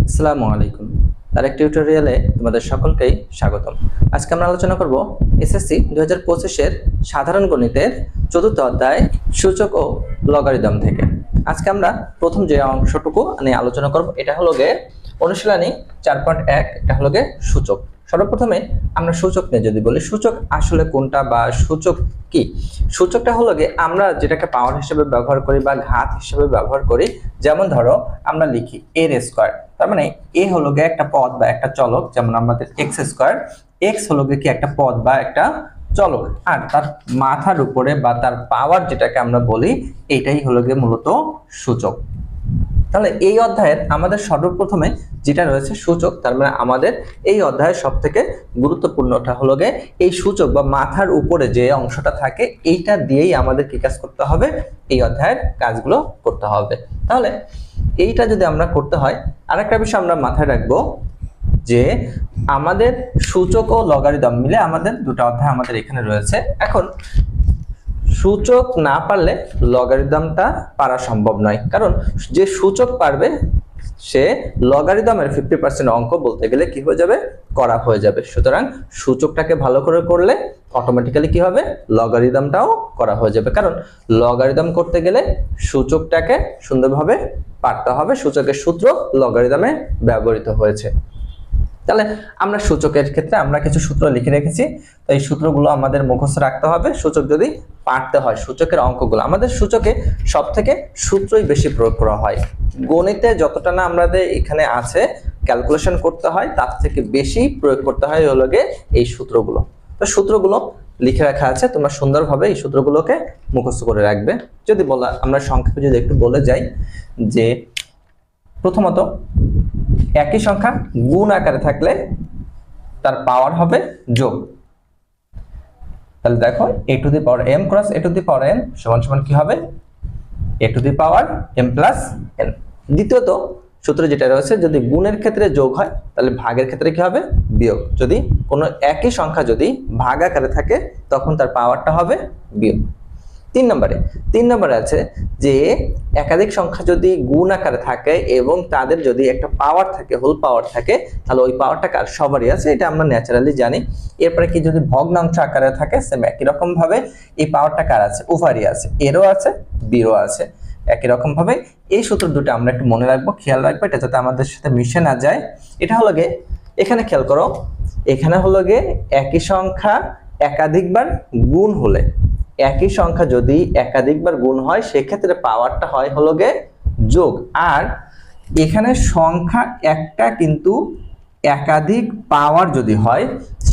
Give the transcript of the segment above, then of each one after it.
আসসালামু আলাইকুম। তারেক টিউটোরিয়ালে তোমাদের সকলকেই স্বাগতম। আজকে আমরা আলোচনা করব এসএসসি 2025 এর সাধারণ গণিতের চতুর্থ অধ্যায় সূচক ও লগারিদম থেকে। আজকে আমরা প্রথম যে অংশটুকু নিয়ে আলোচনা করব এটা হলো গে অনুশীলনী 4.1, এটা হলো গে সূচক। সর্বপ্রথমে আমরা সূচক নিয়ে যদি বলি, সূচক আসলে কোনটা বা সূচক কি? সূচকটা হলো গে আমরা যেটাকে পাওয়ার হিসেবে ব্যবহার করি বা ঘাত হিসেবে ব্যবহার করি। যেমন ধরো আমরা লিখি এর স্কয়ার, তার মানে এ হলো গে একটা পদ বা একটা চলক, যেমন আমাদের এক্স স্কয়ার। এক্স হলো গে কি একটা পদ বা একটা চলক, আর তার মাথার উপরে বা তার পাওয়ার যেটাকে আমরা বলি এটাই হলো গে মূলত সূচক। তাহলে এই অধ্যায়ের আমাদের সর্বপ্রথমে যেটা রয়েছে সূচক, তার মানে আমাদের এই অধ্যায়ের সব থেকে গুরুত্বপূর্ণটা হলো গে এই সূচক বা মাথার উপরে যে অংশটা থাকে এইটা দিয়েই আমাদের কি কাজ করতে হবে, এই অধ্যায়ের কাজগুলো করতে হবে। তাহলে এইটা যদি আমরা করতে হয়, আরেকটা বিষয় আমরা মাথায় রাখবো যে আমাদের সূচক ও লগারিদম মিলে আমাদের দুটো অধ্যায় আমাদের এখানে রয়েছে। এখন সূচক না পারলে লগারিদমটা পারা সম্ভব নয়, কারণ যে সূচক পারবে সে লগারিদমের 50% অঙ্ক বলতে গেলে কি হয়ে যাবে, করা হয়ে যাবে। সুতরাং সূচকটাকে ভালো করে করলে অটোমেটিক্যালি কি হবে, লগারিদমটাও করা হয়ে যাবে, কারণ লগারিদম করতে গেলে সূচকটাকে সুন্দরভাবে পারতে হবে। সূচকের সূত্র লগারিদমে ব্যবহৃত হয়েছে। তাহলে আমরা সূচকের ক্ষেত্রে আমরা কিছু সূত্র লিখে রেখেছি, তো এই সূত্রগুলো আমাদের মুখস্থ রাখতে হবে সূচক যদি পারতে হয়। সূচকের অঙ্কগুলো আমাদের সূচকে সব থেকে সূত্রই বেশি প্রয়োগ করা হয়। গণিতে যতটা না আমাদের এখানে আছে ক্যালকুলেশন করতে হয়, তার থেকে বেশি প্রয়োগ করতে হয় হলো গিয়ে এই সূত্রগুলো। তো সূত্রগুলো লিখে রাখা আছে, তোমরা সুন্দরভাবে এই সূত্রগুলোকে মুখস্থ করে রাখবে। যদি বলা আমরা সংক্ষেপে যদি একটু বলে যাই যে প্রথমত একই সংখ্যা গুণ আকারে থাকলে তার পাওয়ার হবে যোগ। তাহলে দেখো a to the power m cross a to the power n সমান সমান কি হবে, a to the power m plus n। দ্বিতীয়ত সূত্র যেটা রয়েছে, যদি গুণের ক্ষেত্রে যোগ হয় তাহলে ভাগের ক্ষেত্রে কি হবে, বিয়োগ। যদি কোনো একই সংখ্যা যদি ভাগ আকারে থাকে তখন তার পাওয়ারটা হবে বিয়োগ। তিন নম্বরে আছে যে একাধিক সংখ্যা যদি গুণ আকারে থাকে এবং তাদের যদি একটা পাওয়ার থাকে, হোল পাওয়ার থাকে, তাহলে ওই পাওয়ারটা কার, সবারই আছে, এটা আমরা ন্যাচারালি জানি। এরপরে কি যদি ভগ্নাংশ আকারে থাকে, সেম একই রকম ভাবে এই পাওয়ারটা কার আছে, উভয়েরই আছে, এরও আছে বিরও আছে। একই রকম ভাবে এই সূত্র দুটো আমরা একটু মনে রাখবো, খেয়াল রাখবো, এটা যাতে আমাদের সাথে মিশে না যায়। এটা হলো গে এখানে খেয়াল করো, এখানে হলো গে একই সংখ্যা একাধিকবার গুণ হলে, একই সংখ্যা যদি একাধিকবার গুণ হয় সেক্ষেত্রে পাওয়ারটা হয় হলো গে যোগ। আর এখানে সংখ্যা একটা কিন্তু একাধিক পাওয়ার যদি হয়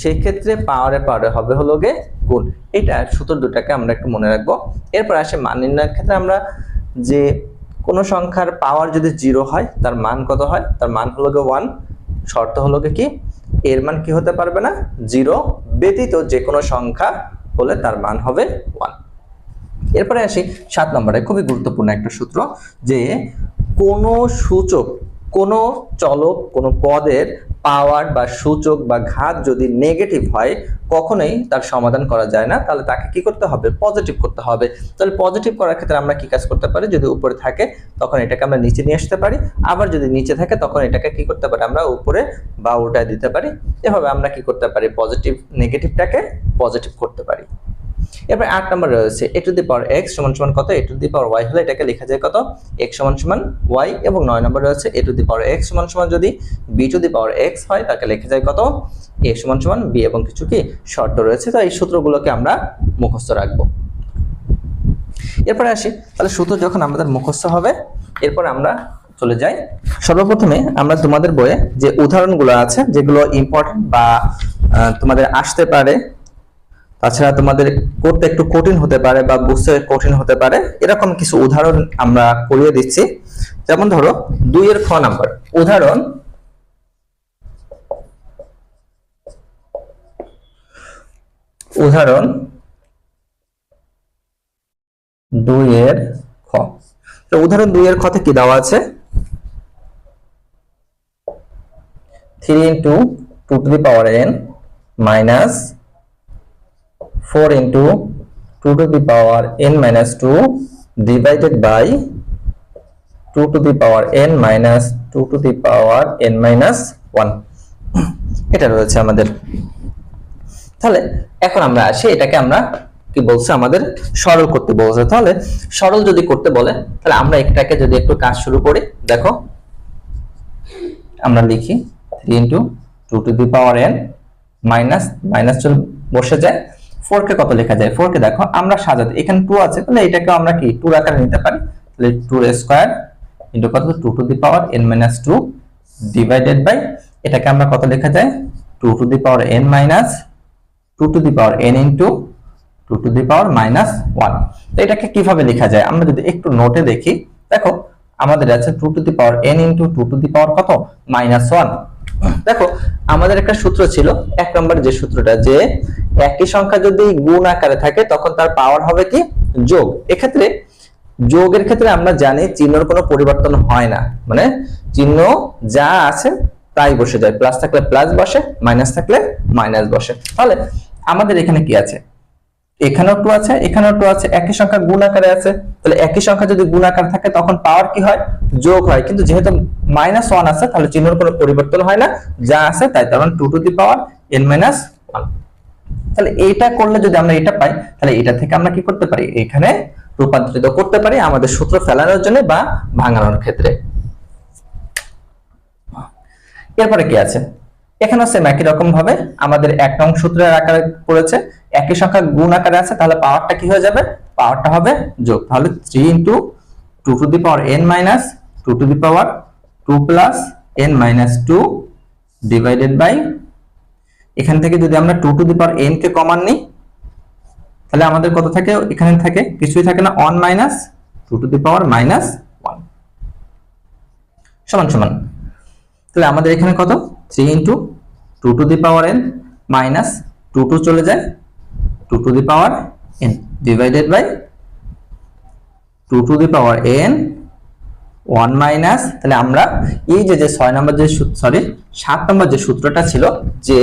সেক্ষেত্রে পাওয়ারে পাওয়ারে হবে হলো গে গুণ। এটা সূত্র দুটাকে আমরা একটু মনে রাখবো। এরপর আসে মান নির্ণয়ের ক্ষেত্রে আমরা যে কোনো সংখ্যার পাওয়ার যদি 0 হয় তার মান কত হয়, তার মান হলো গে 1। শর্ত হলো গে কি, এর মান কি হতে পারবে না, 0 ব্যতীত যে কোনো সংখ্যা হলে তার মান হবে 1। এরপরে আসি 7 নম্বরে, খুবই গুরুত্বপূর্ণ একটা সূত্র, যে কোনো সূচক, কোনো চলক, কোনো পদের পাওয়ার বা সূচক বা ঘাত যদি নেগেটিভ হয় কখনোই তার সমাধান করা যায় না, তাহলে তাকে কি করতে হবে, পজিটিভ করতে হবে। তাহলে পজিটিভ করার ক্ষেত্রে আমরা কি কাজ করতে পারি, যদি উপরে থাকে তখন এটাকে আমরা নিচে নিয়ে আসতে পারি, আবার যদি নিচে থাকে তখন এটাকে কি করতে পারি, আমরা উপরে বা উল্টায় দিতে পারি। এভাবে আমরা কি করতে পারি, পজিটিভ নেগেটিভটাকে পজিটিভ করতে পারি। এরপর 8 নম্বর রয়েছে a to the power x সমান সমান কত, a to the power y হলে এটাকে লেখা যায় কত, x সমান সমান y। এবং 9 নম্বর রয়েছে a to the power x সমান সমান যদি b two the power x হয় তাকে লেখা যায় কত, a সমান সমান b, এবং কিছু কি শর্ত রয়েছে। তো এই সূত্রগুলোকে আমরা মুখস্থ রাখবো। এরপরে আসি, তাহলে সূত্র যখন আমাদের মুখস্থ হবে এরপর আমরা চলে যাই। সর্বপ্রথমে আমরা তোমাদের বইয়ে যে উদাহরণগুলো আছে যেগুলো ইম্পর্টেন্ট বা তোমাদের আসতে পারে, তাছাড়া তোমাদের করতে একটু কঠিন হতে পারে বা বুঝতে কঠিন হতে পারে, এরকম কিছু উদাহরণ আমরা করিয়ে দিচ্ছি। যেমন ধরো 2 এর খ নাম্বার উদাহরণ, উদাহরণ 2 এর খ। তো উদাহরণ 2 এর খতে কি দেওয়া আছে, 3 into 2 to the power n minus 4 into 2 to the power n minus 2 divided by 2 to the power n minus 2 to the power n minus 1 এটা রয়েছে আমাদের। তাহলে এখন আমরা আসি, এটাকে আমরা কি বলছে, আমাদের সরল করতে বলছে। তাহলে সরল যদি করতে বলে তাহলে আমরা এটাকে যদি একটু কাজ শুরু করি, দেখো আমরা লিখি 3 into 2 to the power n minus minus চল বসে যায়। 4 কে কত লেখা যায়, 4 কে দেখো আমরা সাজাতে, এখানে 2 আছে তাহলে এটাকে আমরা কি 2 আকারে নিতে পারি। তাহলে 2 স্কয়ার ইনটু কত 2 to the power n minus 2 divided by এটাকে আমরা কত লেখা যায় 2 to the power n minus 2 to the power n into 2 to the power minus 1। তো এটাকে কিভাবে লেখা যায় আমরা যদি একটু নোটে দেখি, দেখো আমাদের আছে 2 to the power n into 2 to the power কত মাইনাস 1। দেখো আমাদের একটা সূত্র ছিল, এক নম্বর যে সূত্রটা, যে একই সংখ্যা যদি গুণ আকারে থাকে তখন তার পাওয়ার হবে কি যোগ। এক্ষেত্রে যোগের ক্ষেত্রে আমরা জানি চিহ্নের কোনো পরিবর্তন হয় না, মানে চিহ্ন যা আছে তাই বসে যায়, প্লাস থাকলে প্লাস বসে, মাইনাস থাকলে মাইনাস বসে। তাহলে আমাদের এখানে কি আছে, এখানেও 2 আছে, এখানেও 2 আছে, একই সংখ্যা গুণ আকারে আছে। তাহলে একই সংখ্যা যদি গুণ আকারে থাকে তখন পাওয়ার কি হয় যোগ হয়, কিন্তু যেহেতু মাইনাস 1 আছে তাহলে চিহ্নের কোনো পরিবর্তন হয় না, যা আছে তাই, তার মানে 2 to the power n minus 1। তাহলে এটা করলে যদি আমরা এটা পাই তাহলে এটা থেকে আমরা কি করতে পারি, এখানে রূপান্তরিত করতে পারি আমাদের সূত্র ফেলানোর জন্য বা ভাঙানোর ক্ষেত্রে। এরপরে কি আছে, এখানে সেম একই রকম ভাবে আমাদের 1 নং সূত্রের আকারে পড়েছে, একই সংখ্যা গুণ আকারে আছে, তাহলে পাওয়ারটা কি হয়ে যাবে, পাওয়ারটা হবে যোগ। তাহলে 3 into 2 to the power n minus 2 to the power 2 plus n minus 2 divided by এখান থেকে যদি আমরা 2 টু দি পাওয়ার n কে কমন নিই তাহলে আমাদের কত থাকে, এখানে থাকে কিছুই থাকে না 1 minus 2 to the power minus 1 সমান সমান। তাহলে আমাদের এখানে কত 3 into 2 to the power n minus 2 to চলে যায় 2 to the power n divided by 2 to the power n 1 minus, তাহলে আমরা এই যে 6 নম্বর যে 7 নম্বর যে সূত্রটা ছিল, যে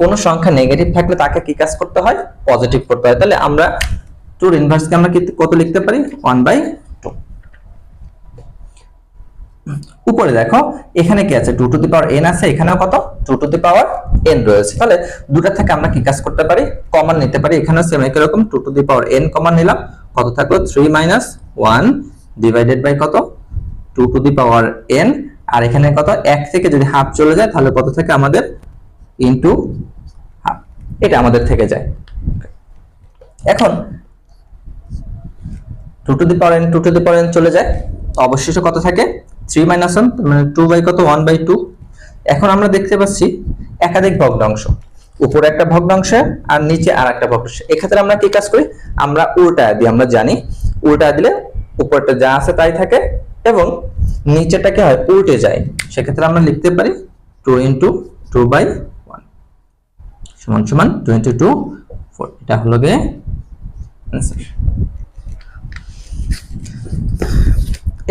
কোন সংখ্যা নেগেটিভ থাকলে তাকে কি কাজ করতে হয়, পজিটিভ করতে হয়। তাহলে আমরা 2 এর ইনভার্স কে আমরা কত লিখতে পারি 1/2। উপরে দেখো এখানে কি আছে 2 টু দি পাওয়ার n আছে, এখানেও কত 2 টু দি পাওয়ার n রয়েছে। তাহলে দুটো থেকে আমরা কি কাজ করতে পারি, কমন নিতে পারি। এখানেও সেম একই রকম 2 to the power n common নিলাম, কত থাকলো 3 মাইনাস 1 ডিভাইডেড বাই কত 2 টু দি পাওয়ার n, আর এখানে কত 1 থেকে যদি হাফ চলে যায় তাহলে কত থাকে আমাদের ইনটু হাফ, এটা আমাদের থেকে যায়। এখন 2 to the power n 2 to the power n চলে যায়, অবশেষে কত থাকে 3 মাইনাস 1, মানে 2 বাই কত 1/2। এখন আমরা দেখতে পাচ্ছি একাধিক ভগ্নাংশ, উপরে একটা ভগ্নাংশ আর নিচে আর একটা ভগ্নাংশ। এক্ষেত্রে আমরা কি কাজ করি, আমরা উল্টা দিই, আমরা জানি উল্টা দিলে উপরটা যা আছে তাই থাকে এবং নিচেটা কি হয় উল্টে যায়। সেক্ষেত্রে আমরা লিখতে পারি 2 ইনটু 2/1 সমান সমান 2 ইনটু 2 4, এটা হলো গিয়ে आंसर।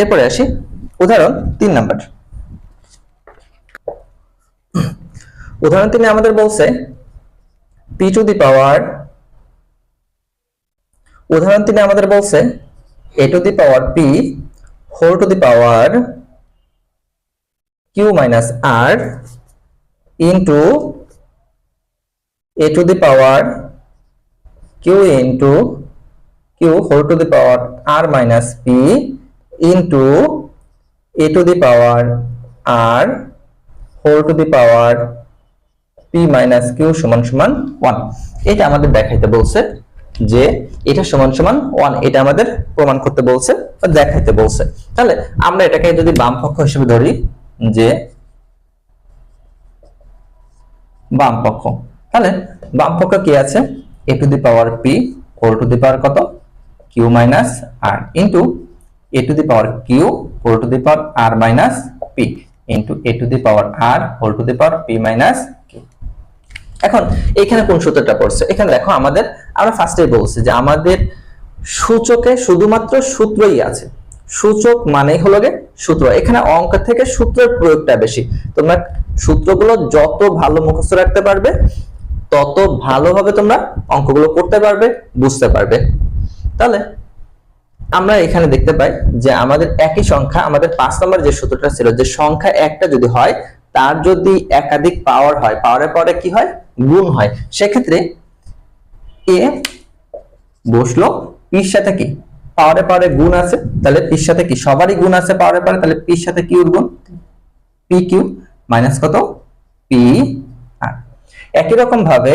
এরপরে আসি উদাহরণ 3 নাম্বার। উদাহরণ 3 আমাদের বলছে p টু দি পাওয়ার, উদাহরণ 3 আমাদের বলছে a to the power p whole to the power q minus r into a to the power q into q whole to the power r minus p into a to the power r whole to the power p minus q সমান সমান 1। এটা আমাদের দেখাইতে বলছে যে এটা সমান সমান 1, এটা আমাদের প্রমাণ করতে বলছে বা দেখাইতে বলছে। তাহলে আমরা এটাকে যদি বাম পক্ষ হিসেবে ধরি, যে বাম পক্ষ, তাহলে বাম পক্ষ কি আছে a to the power p whole to the power কত q minus r into a to the power q whole to the power r minus p into a to the power r whole to the power p minus q। এখন এখানে কোন সূত্রটা পড়ছে, এখানে দেখো আমরা ফার্স্টেই বলছি যে আমাদের সূচকে শুধুমাত্র সূত্রই আছে, সূচক মানেই হলো গে সূত্র। এখানে অঙ্ক থেকে সূত্রের প্রয়োগটা বেশি, তোমরা সূত্রগুলো যত ভালো মুখস্থ রাখতে পারবে তত ভালোভাবে তোমরা অঙ্কগুলো করতে পারবে, বুঝতে পারবে। তাহলে আমরা এখানে দেখতে পাই যে আমাদের একই সংখ্যা, আমাদের 5 নম্বর যে সূত্রটা ছিল যে সংখ্যা একটা যদি হয় তার যদি একাধিক পাওয়ার হয়, পাওয়ারের পরে কি হয়, গুণ হয়, সেক্ষেত্রে এ বসলো পির সাথে কি পাওয়ারের পরে গুণ আছে, তাহলে পির সাথে কি সবারই গুণ আছে পাওয়ারের পরে, তাহলে পির সাথে কিউর গুণ পি কিউ মাইনাস কত পি আর। একই রকম ভাবে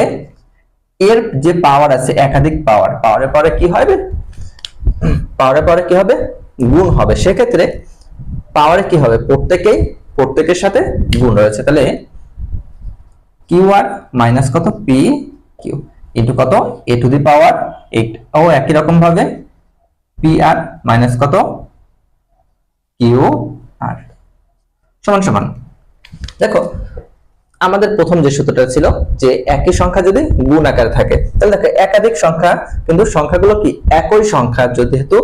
এর যে পাওয়ার আছে একাধিক পাওয়ার, পাওয়ারের পরে কি হবে, পাওয়ারের পরে কি হবে গুণ হবে, সেক্ষেত্রে পাওয়ারে কি হবে প্রত্যেকের সাথে গুণ রয়েছে, তাহলে কিউ আর মাইনাস কত পি কিউ ইন্টু কত এ টু দি পাওয়ার 8, ও একই রকম ভাবে পি আর মাইনাস কত কিউ আর সমান সমান। দেখো আমাদের প্রথম যে সূত্রটা ছিল যে একই সংখ্যা যদি গুণ আকারে থাকে, তাহলে দেখো একাধিক সংখ্যা কিন্তু সংখ্যাগুলো কি একই সংখ্যা যেহেতু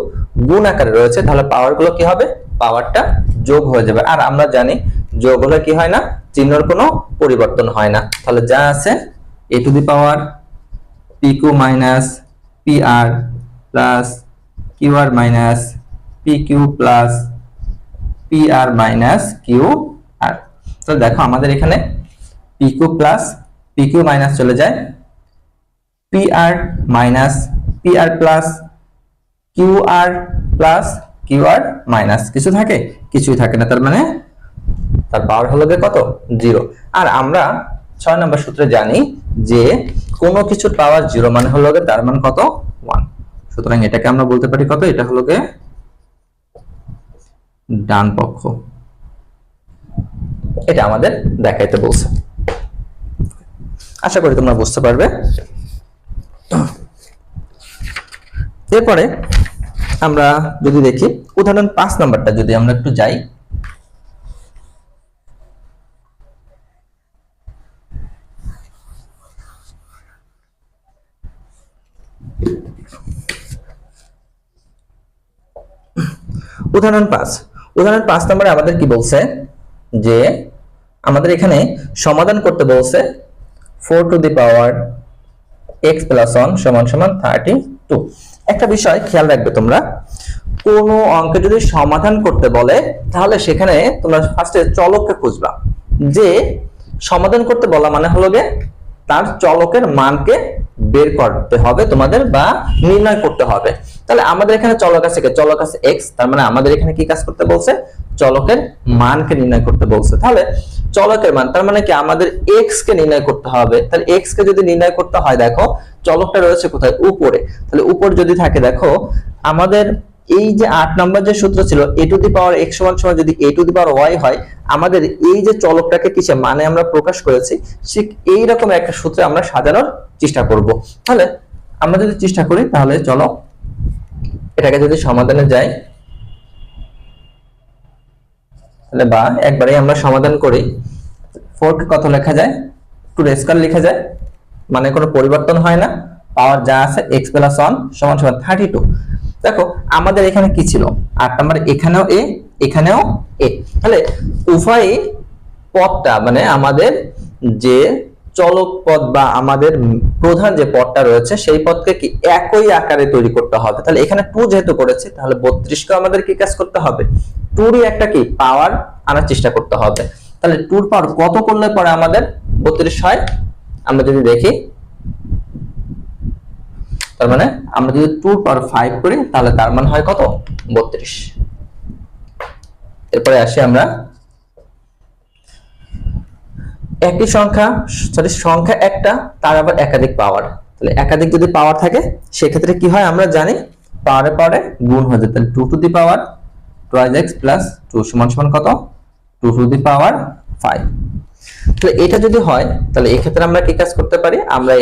গুণ আকারে রয়েছে, তাহলে পাওয়ার গুলো কি হবে, পাওয়ারটা যোগ হয়ে যাবে। আর আমরা জানি যোগ হলে কি হয় না, চিহ্নের কোনো পরিবর্তন হয় না, তাহলে যা আছে a to the power p q minus p r plus q r minus p q plus p r minus q r. তো দেখো আমাদের এখানে p q plus p q minus চলে যায়, p r minus p r plus q r plus q r minus কিছু থাকে, কিছুই থাকে না, তার মানে তার পাওয়ার হলো কত 0। আর আমরা 6 নম্বর সূত্রে জানি যে কোনো কিছুর পাওয়ার 0 মানে হলো তার মান কত 1, সুতরাং এটাকে আমরা বলতে পারি কত, এটা হলো ডান পক্ষ, এটা আমাদের দেখাইতে বলছে। আশা করি তোমরা বুঝতে পারবে। এরপরে আমরা যদি দেখি উদাহরণ 5 নাম্বারটা যদি আমরা একটু যাই, উদাহরণ 5 নম্বরে আমাদের কি বলছে যে আমাদের এখানে সমাধান করতে বলছে 4 two the power x plus 1 সমান সমান 32। একটা বিষয় খেয়াল রাখবে তোমরা, কোন অঙ্কে যদি সমাধান করতে বলে তাহলে সেখানে তোমরা ফার্স্টে চলককে খুঁজবা, যে সমাধান করতে বলা মানে হলো তার চলকের মানকে বের করতে হবে তোমাদের বা নির্ণয় করতে হবে। তাহলে আমাদের এখানে চলক আছে x, তার মানে আমাদের এখানে কি কাজ করতে বলছে, চলকের মানকে নির্ণয় করতে বলছে। তাহলে চলকের মান তার মানে কি আমাদের x কে নির্ণয় করতে হবে, তাহলে x কে যদি নির্ণয় করতে হয় দেখো চলকটা রয়েছে কোথায়, উপরে, তাহলে উপর যদি থাকে দেখো আমাদের এই যে 8 নম্বর যে সূত্র ছিল a to the power x সমান সমান যদি a to the power y হয়, আমাদের এই যে চলকটাকে কিসে মানে আমরা প্রকাশ করেছি ঠিক এই রকম একটা সূত্রে আমরা সাজানোর চেষ্টা করব। তাহলে আমরা যদি চেষ্টা করি তাহলে চলো এটাকে যদি সমাধানে যাই, তাহলে বা একবারে আমরা সমাধান করি, 4 কে কত লেখা যায় 2 এর স্কয়ার লেখা যায়, মানে কোনো পরিবর্তন হয় না, পাওয়ার যা আছে x প্লাস 1 সমান সমান 32। দেখো আমাদের এখানে কি ছিল 8 নাম্বার, এখানেও a এখানেও a, তাহলে উভয় পদটা মানে আমাদের যে চলক পদ বা আমাদের প্রধান যে পদটা রয়েছে সেই পদকে কি একই আকারে তৈরি করতে হবে। তাহলে এখানে 2 যেহেতু করেছে তাহলে 32 কে আমাদের কি কাজ করতে হবে, 2 এর একটা কি পাওয়ার আনার চেষ্টা করতে হবে। তাহলে 2 এর পাওয়ার কত করলে পরে আমাদের 32 হয়, আমরা যদি দেখি তার মানে আমরা যদি 2 এর পাওয়ার 5 করি তাহলে তার মান হয় কত 32। এরপরে আসি আমরা একই সংখ্যা একটা তার আবার একাধিক পাওয়ার, তাহলে একাধিক যদি পাওয়ার থাকে সেক্ষেত্রে কি হয় আমরা জানি পাওয়ারে পাওয়ারে গুণ হয়ে যায়, তাহলে 2 to the power 2x plus 2 সমান সমান কত 2 টু দি পাওয়ার 5। তাহলে এটা যদি হয় তাহলে এই ক্ষেত্রে আমরা কি কাজ করতে পারি, আমরা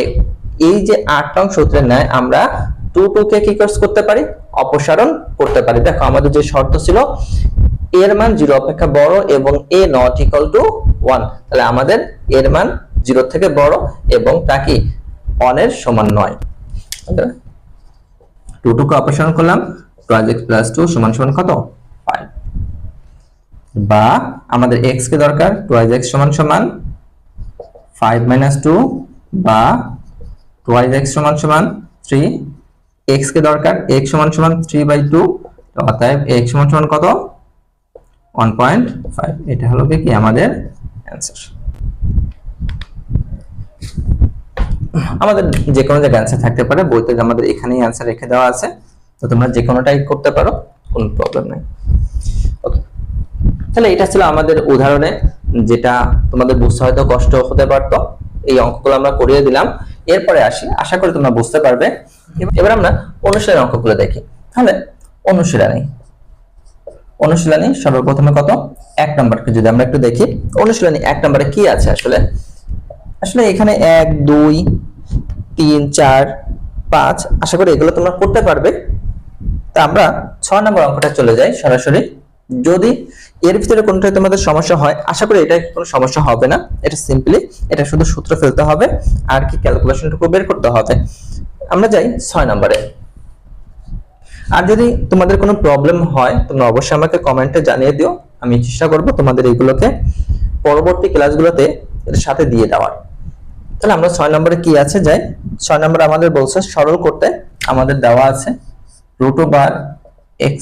এই যে 8 নং সূত্রের ন্যায় আমরা 2 কে কি কাজ করতে পারি, অপসারণ করতে পারি। দেখো আমাদের যে শর্ত ছিল এর মান 0 অপেক্ষা বড় এবং a not equal to 1, তাহলে আমাদের এর মান 0 থেকে বড় এবং তা কি 1 এর সমান নয়। 2 কে অপসারণ করলাম 2x প্লাস 2 সমান সমান কত 5, বা আমাদের x কে দরকার 2x সমান সমান 5 - 2 বা 2x সমান সমান 3 x কে দরকার, x সমান সমান 3/2, অতএব x সমান সমান কত 1.5। এটা হলো কি আমাদের অ্যানসার। আমাদের যে কোনো জায়গায় অ্যানসার থাকতে পারে, বলতে আমাদের এখানেই অ্যানসার রেখে দেওয়া আছে, তো তোমরা যে কোনোটাই করতে পারো, কোনো প্রবলেম নাই। ওকে, তাহলে এটা ছিল আমাদের উদাহরণে, যেটা তোমাদের বুঝতে হয়তো কষ্ট হতে পারতো। এই অঙ্কগুলো আমরা করিয়ে দিলাম। এরপরে আসি, আশা করি তোমরা বুঝতে পারবে। এবার আমরা অনুশীলনের অঙ্কগুলো দেখি। তাহলে অনুশীলনী সর্বপ্রথমে কত 1 নম্বরকে যদি আমরা একটু দেখি, অনুশীলনী 1 নম্বরে কি আছে আসলে এখানে 1 2 3 4 5, আশা করি এগুলো তোমরা করতে পারবে। তা আমরা 6 নম্বর অঙ্কটা চলে যাই সরাসরি। যদি এর ভিতরে কোনটা তোমাদের সমস্যা হয়, আশা করি এটা কোনো সমস্যা হবে না। এটা সিম্পলি এটা শুধু সূত্র ফেলতে হবে আর কি ক্যালকুলেশনটুকু বের করতে হবে। আমরা যাই 6 নম্বরে। আর যদি তোমাদের কোনো প্রবলেম হয়, তোমরা অবশ্যই আমাকে কমেন্টে জানিয়ে দিও। আমি চেষ্টা করব তোমাদের এইগুলোকে পরবর্তী ক্লাসগুলোতে এর সাথে দিয়ে দেওয়ার। তাহলে আমরা 6 নম্বরে কি আছে যাই। 6 নম্বরে আমাদের বলছে সরল করতে, আমাদের দেওয়া আছে √x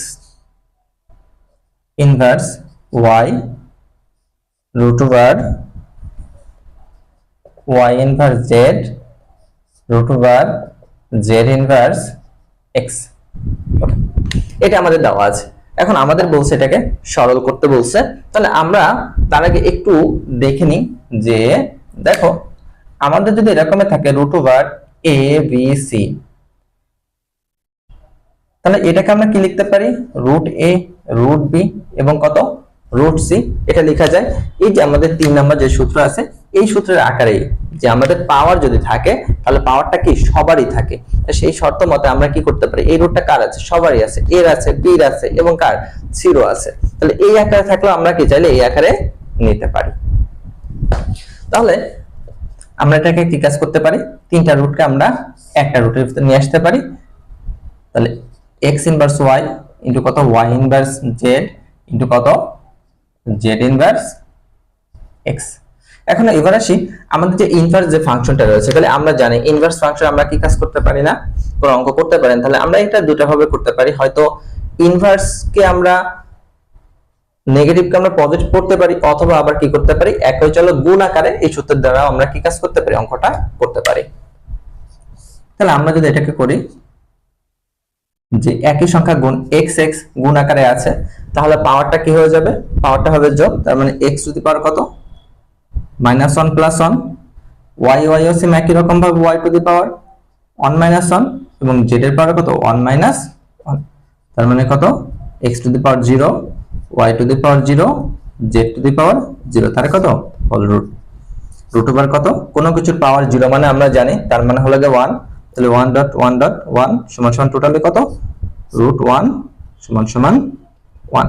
inverse y, √y inverse z, √z inverse x। এটা আমাদের দেওয়া আছে। এখন আমাদের বলছে এটাকে সরল করতে বলছে। তাহলে আমরা তার আগে একটু দেখে নিই যে দেখো আমাদের যদি এরকমই থাকে √a b c, তাহলে এটাকে আমরা কি লিখতে পারি √a √b এবং কত √c। এটা লেখা যায় এই যে আমাদের 3 নম্বর যে সূত্র আছে, এই সূত্রের আকারেই যে আমাদের পাওয়ার যদি থাকে তাহলে পাওয়ারটা কি সবারই থাকে। সেই শর্ত মতে আমরা কি করতে পারি, এই রুটটা কার আছে, সবারই আছে, এর আছে, বির আছে এবং কার সিরো আছে। তাহলে এই আকারে থাকলে আমরা কি চাইলে এই আকারে নিতে পারি। তাহলে আমরা এটাকে কি কাজ করতে পারি, তিনটা রুটকে আমরা একটা রুটের ভিতরে নিয়ে আসতে পারি। তাহলে x ইনভার্স y ইনটু কত y ইনভার্স z ইনটু কত z ইনভার্স x। এখন এবার আসি আমাদের যে ইনভার্স যে ফাংশনটা রয়েছে, তাহলে আমরা জানি ইনভার্স ফাংশন আমরা কি কাজ করতে পারি না, কোন অঙ্ক করতে পারেন। তাহলে আমরা এটা দুটো ভাবে করতে পারি, হয়তো ইনভার্স কে আমরা নেগেটিভ কে আমরা পজিটিভ করতে পারি, অথবা আবার কি করতে পারি একই চলো গুণ আকারে এই সূত্রের দ্বারা আমরা কি কাজ করতে পারি, অঙ্কটা করতে পারি। তাহলে আমরা যদি এটাকে করি যে একই সংখ্যা গুণ x গুণ আকারে আছে, তাহলে পাওয়ারটা কি হয়ে যাবে, পাওয়ারটা হবে যোগ। তার মানে x টু দি পাওয়ার কত -1 + 1, y ও সেম একই রকম ভাবে y টু দি পাওয়ার 1 - 1 এবং z এর পাওয়ার কত 1 - 1। তার মানে কত x to the power 0, y to the power 0, z to the power 0, তার কত হোল রুট ওভার কত কোন কিছুর পাওয়ার 0 মানে আমরা জানি তার মানে হলো 1। তাহলে 1.1.1 সমান সমান টোটালি কত √1 সমান সমান 1।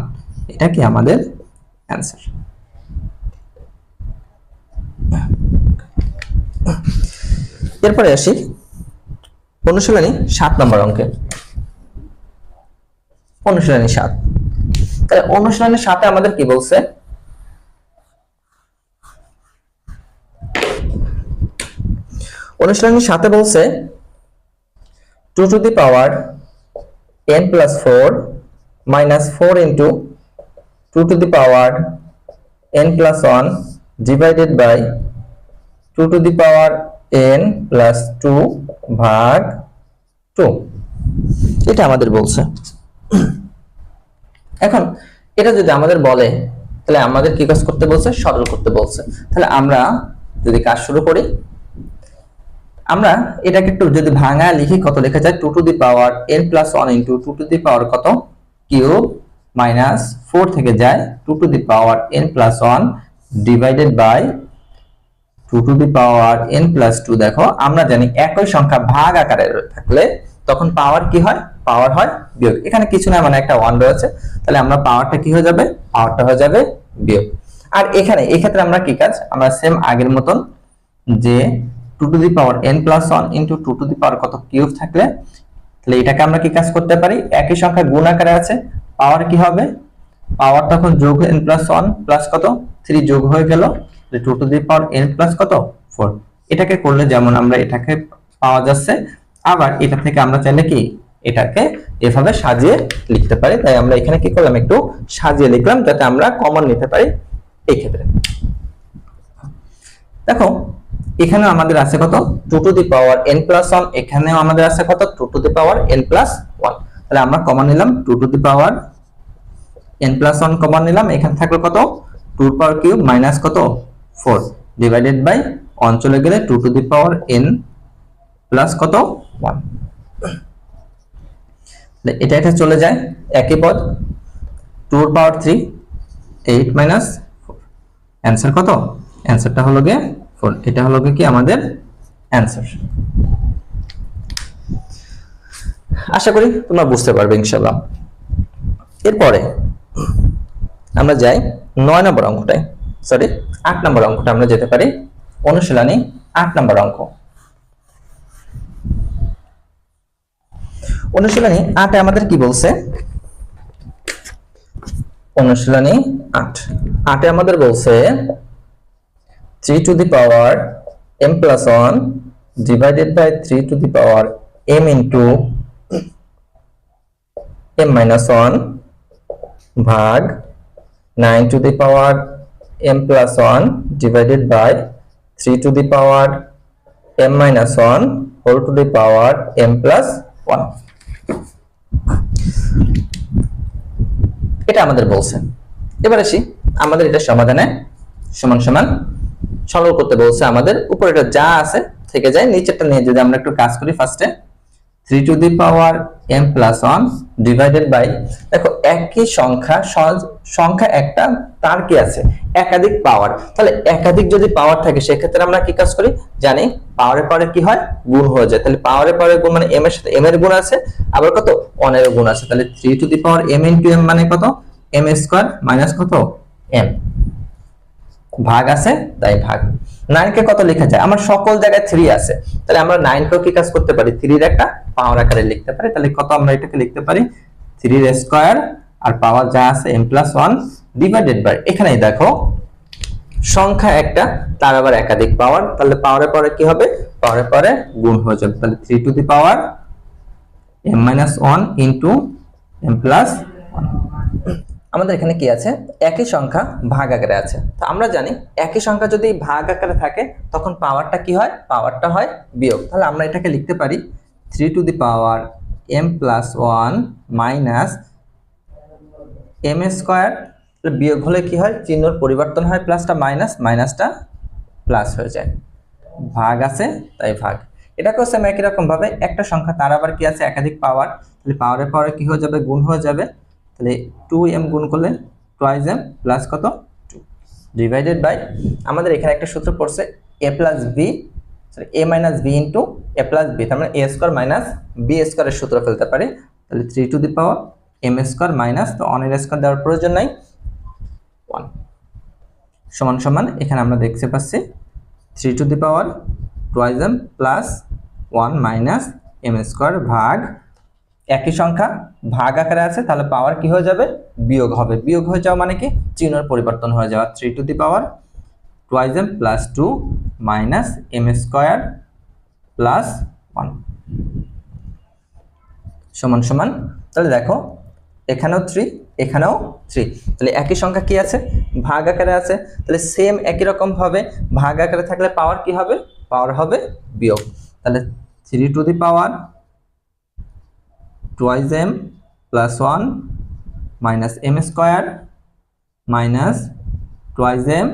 এটা কি আমাদের অ্যানসার। এরপরে আসি অনুশীলনী 7 নম্বর অঙ্কে। অনুশীলনী 7, তাহলে অনুশীলনী 7 আমাদের কি বলছে, অনুশীলনী 7 বলছে 2 to the power n plus 4 minus 4 into 2 to the power n plus 1 divided by 2 to the power n plus 2 ভাগ 2। এটা আমাদের বলছে। এখন এটা যদি আমাদের বলে তাহলে আমাদের কি কাজ করতে বলছে, সরল করতে বলছে। তাহলে আমরা যদি কাজ শুরু করি, আমরা এটাকে একটু যদি ভাঙা লিখি, কত লেখা যায় 2 to the power n plus 1 into 2 to the power কত কিউব মাইনাস 4 থেকে যায় 2 to the power n plus 1 divided by 2 to the power n plus 2। দেখো আমরা জানি একই সংখ্যা ভাগ আকারে থাকলে তখন পাওয়ার কি হয়, পাওয়ার হয় বিয়োগ। এখানে কিছু না মানে একটা 1 রয়েছে, তাহলে আমরা পাওয়ারটা কি হয়ে যাবে, পাওয়ারটা হয়ে যাবে বিয়োগ। আর এখানে এই ক্ষেত্রে আমরা কি কাজ, আমরা সেম আগের মতন যে 2 to the power n plus 1 into 2 to the power কত কিউব থাকলে, তাহলে এটাকে আমরা কি কাজ করতে পারি, একই সংখ্যা গুণ আকারে আছে, পাওয়ার কি হবে, পাওয়ার তখন যোগ n plus 1 প্লাস কত 3 যোগ হয়ে গেল 2 to the power n plus কত 4। এটাকে করলে যেমন আমরা এটাকে পাওয়া যাচ্ছে, আবার এটা থেকে আমরা চাইলে কি এটাকে এভাবে সাজিয়ে লিখতে পারি। তাই আমরা এখানে কি করলাম, একটু সাজিয়ে লিখলাম যাতে আমরা কমন নিতে পারি এই ক্ষেত্রে। দেখো এখানে আমাদের আছে কত 2 to the power n plus 1, এখানেও আমাদের আছে কত 2 to the power n plus 1। তাহলে আমরা কমন নিলাম 2 to the power n plus 1 common নিলাম। এখানে থাকলো কত 2 পাওয়ার কিউব মাইনাস কত 4 ডিভাইডেড বাই 1 চলে গেলে 2 to the power n plus কত 1। এটা এটা চলে যায় একই পদ 2 এর পাওয়ার 3 8 মাইনাস 4। অ্যানসার কত, অ্যানসারটা হলো গিয়ে 4। এটা হলো কি আমাদের অ্যানসার। আশা করি তোমরা বুঝতে পারবে ইনশাআল্লাহ। এরপরে আমরা যাই 9 নম্বর অঙ্কটায়, সরি 8 নম্বর অঙ্কটা আমরা যেতে পারি। অনুশীলনী 8 নম্বর অঙ্ক। অনুশীলনী 8 এ আমাদের কি বলছে, অনুশীলনী 8 এ আমাদের বলছে 3 to the power m plus 1 divided by 3 to the power m into m minus 1 ভাগ 9 to the power m plus 1 divided by 3 to the power m minus 1 whole to the power m plus 1। এটা আমাদের বলছে। এবার আসি আমাদের এটা সমাধানে সমান সমান সরল করতে বলছে। আমাদের উপরে এটা যা আছে থেকে যায়, নিচেরটা নিয়ে যদি আমরা একটু কাজ করি ফার্স্টে 3 to the power m plus 1 divided by, দেখো একই সংখ্যা একটা, তার কি আছে একাধিক পাওয়ার। তাহলে একাধিক যদি পাওয়ার থাকে সেক্ষেত্রে আমরা কি কাজ করি জানি, পাওয়ারের পরে কি হয় গুণ হয়ে যায়। তাহলে পাওয়ারের পরে গুণ মানে m এর সাথে m এর গুণ আছে, আবার কত 1 এর গুণ আছে। তাহলে 3 to the power m into m মানে কত m স্কয়ার মাইনাস কত m, ভাগ আছে তাই ভাগ। 9 কে কত লেখা যায়, আমার সকল জায়গায় 3 আছে, তাহলে আমরা 9 কেও কি কাজ করতে পারি 3 এর একটা পাওয়ার আকারে লিখতে পারি। তাহলে কত আমরা এটাকে লিখতে পারি 3 এর স্কয়ার আর পাওয়ার যা আছে m প্লাস 1 ডিভাইডেড বাই, এখানেই দেখো সংখ্যা একটা তার আবার একাধিক পাওয়ার, তাহলে পাওয়ারের পরে কি হবে পাওয়ারের পরে গুণ হয়ে যাবে। তাহলে 3 to the power m minus 1 into m plus 1। আমাদের এখানে কি আছে একই সংখ্যা ভাগ আকারে আছে। তো আমরা জানি একই সংখ্যা যদি ভাগ আকারে থাকে তখন পাওয়ারটা কি হয়, পাওয়ারটা হয় বিয়োগ। তাহলে আমরা এটাকে লিখতে পারি 3 to the power m plus 1 minus m square, বিয়োগ হলে কি হয় চিহ্নর পরিবর্তন হয়, প্লাসটা মাইনাস মাইনাসটা প্লাস হয়ে যায়, ভাগ আছে তাই ভাগ। এটাকেও সেম একই রকম ভাবে একটা সংখ্যা তার আবার কি আছে একাধিক পাওয়ার, তাহলে পাওয়ারের পরে কি হয়ে যাবে গুণ হয়ে যাবে। তাহলে 2m গুণ করলে 2m প্লাস কত 2 ডিভাইডেড বাই, আমাদের এখানে একটা সূত্র পড়ছে a plus b sorry a minus b into a plus b, তার মানে a স্কয়ার মাইনাস b স্কয়ারের সূত্র ফেলতে পারি। তাহলে 3 to the power m square minus, তো 1 এর স্কয়ার দেওয়ার প্রয়োজন নাই 1 সমান সমান, এখানে আমরা দেখতে পাচ্ছি 3 to the power 2m plus 1 minus m square ভাগ, একই সংখ্যা ভাগ আকারে আছে তাহলে পাওয়ার কি হয়ে যাবে বিয়োগ হবে, বিয়োগ হয়ে যাওয়া মানে কি চিহ্নের পরিবর্তন হয়ে যাওয়া। 3 to the power 2m plus 2 minus m square plus 1 সমান সমান। তাহলে দেখো এখানেও 3 এখানেও 3, তাহলে একই সংখ্যা কি আছে ভাগ আকারে আছে, তাহলে সেম একই রকম ভাবে ভাগ আকারে থাকলে পাওয়ার কি হবে পাওয়ার হবে বিয়োগ। তাহলে 3 to the power 2m plus 1 minus m square minus 2m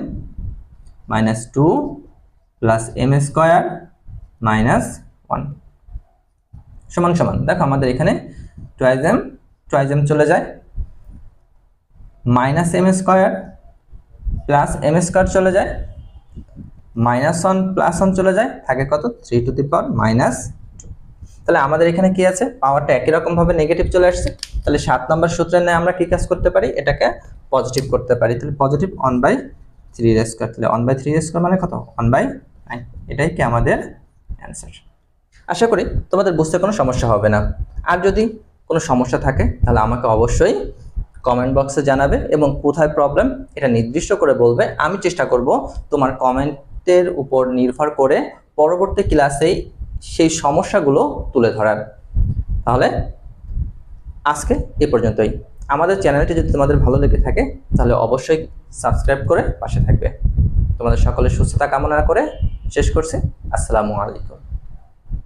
minus 2 plus m square minus 1 সমান সমান। দেখো আমাদের এখানে 2m চলে যায়, minus m square plus m square চলে যায়, মাইনাস 1 প্লাস 1 চলে যায়, থাকে কত 3 টু দি পাওয়ার মাইনাস 2। তাহলে আমাদের এখানে কি আছে পাওয়ারটা একই রকম ভাবে নেগেটিভ চলে আসছে, তাহলে 7 নম্বর সূত্রের ন্যায় আমরা কি কাজ করতে পারি এটাকে পজিটিভ করতে পারি। তাহলে পজিটিভ 1/3 এর স্কয়ার, তাহলে 1/3 এর স্কয়ার মানে কত 1/9, এটাই কি আমাদের অ্যানসার। আশা করি তোমাদের বুঝতে কোনো সমস্যা হবে না। আর যদি কোনো সমস্যা থাকে তাহলে আমাকে অবশ্যই কমেন্ট বক্সে জানাবে এবং কোথায় প্রবলেম এটা নির্দিষ্ট করে বলবে। আমি চেষ্টা করব তোমার কমেন্টের উপর নির্ভর করে পরবর্তী ক্লাসে সেই সমস্যাগুলো তুলে ধরার। তাহলে আজকে এ পর্যন্তই। আমাদের চ্যানেলটি যদি তোমাদের ভালো লেগে থাকে তাহলে অবশ্যই সাবস্ক্রাইব করে পাশে থাকবে। তোমাদের সকলের সুস্থতা কামনা করে শেষ করছি। আসসালামু আলাইকুম।